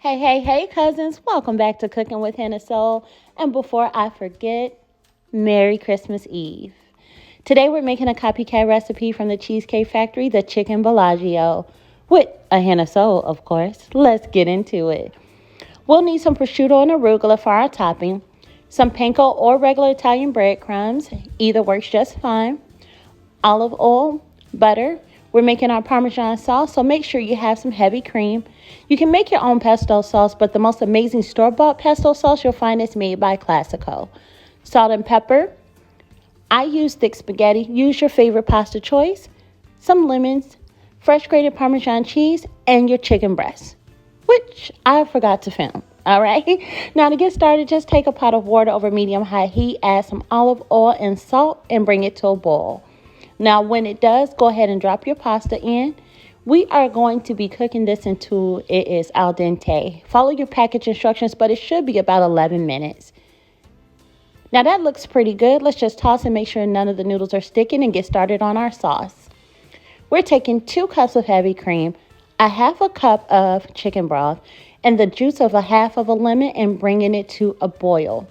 Hey, cousins, welcome back to Cooking with Hannah Soul. And before I forget, Merry Christmas Eve. Today we're making a copycat recipe from the Cheesecake Factory, the chicken Bellagio, with a Hannah Soul, of course. Let's get into it. We'll need some prosciutto and arugula for our topping, some panko or regular Italian breadcrumbs, either works just fine, olive oil, butter. We're making our Parmesan sauce, so make sure you have some heavy cream. You can make your own pesto sauce, but the most amazing store-bought pesto sauce you'll find is made by Classico. Salt and pepper. I use thick spaghetti. Use your favorite pasta choice. Some lemons, fresh grated Parmesan cheese, and your chicken breast, which I forgot to film. All right. Now to get started, just take a pot of water over medium-high heat, add some olive oil and salt, and bring it to a boil. Now, when it does, go ahead and drop your pasta in. We are going to be cooking this until it is al dente. Follow your package instructions, but it should be about 11 minutes. Now, that looks pretty good. Let's just toss and make sure none of the noodles are sticking and get started on our sauce. We're taking 2 cups of heavy cream, a half a cup of chicken broth, and the juice of a half of a lemon and bringing it to a boil.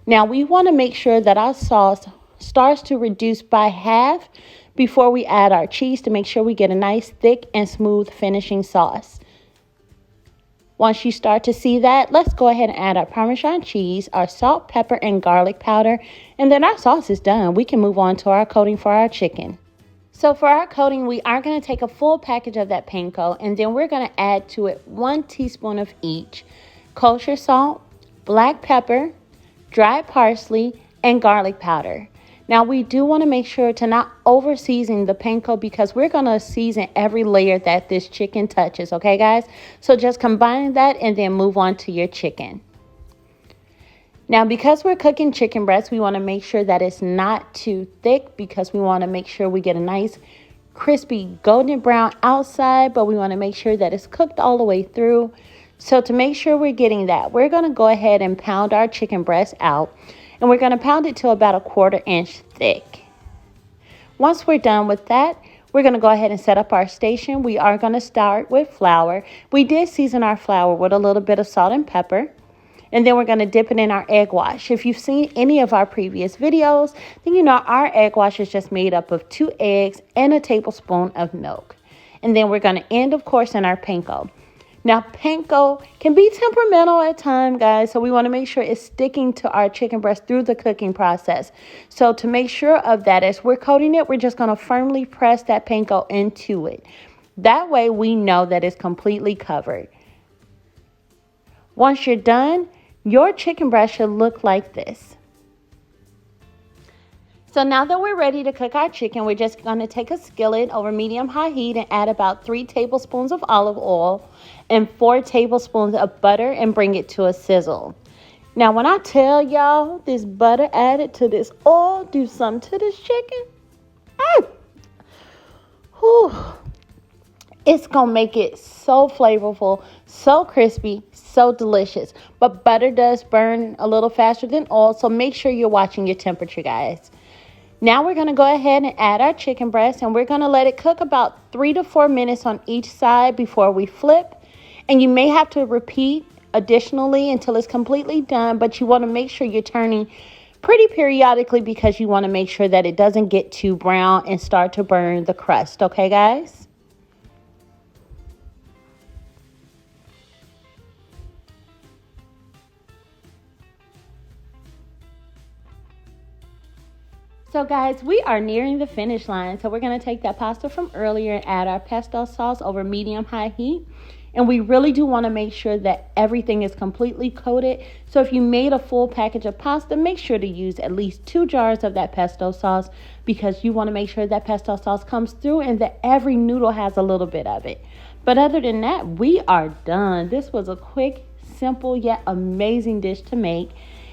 Now, we want to make sure that our sauce starts to reduce by half before we add our cheese to make sure we get a nice thick and smooth finishing sauce. Once you start to see that, let's go ahead and add our Parmesan cheese, our salt, pepper, and garlic powder, and then our sauce is done. We can move on to our coating for our chicken. So for our coating, we are going to take a full package of that panko, and then we're going to add to it 1 teaspoon of each kosher salt, black pepper, dried parsley, and garlic powder. Now, we do want to make sure to not over season the panko because we're going to season every layer that this chicken touches, okay, guys? So just combine that and then move on to your chicken. Now, because we're cooking chicken breast, we want to make sure that it's not too thick because we want to make sure we get a nice crispy golden brown outside, but we want to make sure that it's cooked all the way through. So to make sure we're getting that, we're going to go ahead and pound our chicken breast out. And we're going to pound it to about a 1/4 inch thick. Once we're done with that, we're going to go ahead and set up our station. We are going to start with flour. We did season our flour with a little bit of salt and pepper. And then we're going to dip it in our egg wash. If you've seen any of our previous videos, then you know our egg wash is just made up of 2 eggs and a tablespoon of milk. And then we're going to end, of course, in our panko. Now, panko can be temperamental at times, guys, so we want to make sure it's sticking to our chicken breast through the cooking process. So to make sure of that, as we're coating it, we're just going to firmly press that panko into it. That way we know that it's completely covered. Once you're done, your chicken breast should look like this. So now that we're ready to cook our chicken, we're just going to take a skillet over medium-high heat and add about 3 tablespoons of olive oil and 4 tablespoons of butter and bring it to a sizzle. Now, when I tell y'all this butter added to this oil do something to this chicken, it's going to make it so flavorful, so crispy, so delicious. But butter does burn a little faster than oil, so make sure you're watching your temperature, guys. Now we're going to go ahead and add our chicken breast, and we're going to let it cook about 3 to 4 minutes on each side before we flip. And you may have to repeat additionally until it's completely done, but you want to make sure you're turning pretty periodically because you want to make sure that it doesn't get too brown and start to burn the crust. Okay, guys? So guys, we are nearing the finish line. So we're going to take that pasta from earlier and add our pesto sauce over medium-high heat. And we really do want to make sure that everything is completely coated. So if you made a full package of pasta, make sure to use at least 2 jars of that pesto sauce because you want to make sure that pesto sauce comes through and that every noodle has a little bit of it. But other than that, we are done. This was a quick, simple, yet amazing dish to make.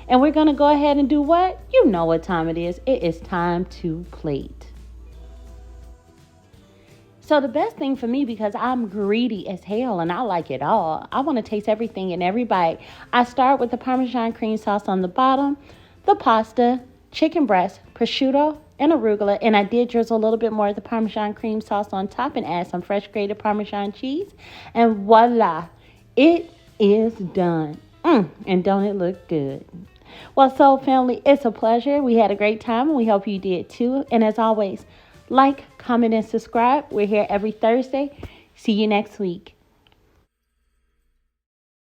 And we're going to go ahead and do what? You know what time it is. It is time to plate. So the best thing for me, because I'm greedy as hell and I like it all, I want to taste everything in every bite. I start with the Parmesan cream sauce on the bottom, the pasta, chicken breast, prosciutto, and arugula. And I did drizzle a little bit more of the Parmesan cream sauce on top and add some fresh grated Parmesan cheese. And voila, it is done. And don't it look good? Well, Soul Family, it's a pleasure. We had a great time, and we hope you did too. And as always, like, comment, and subscribe. We're here every Thursday. See you next week.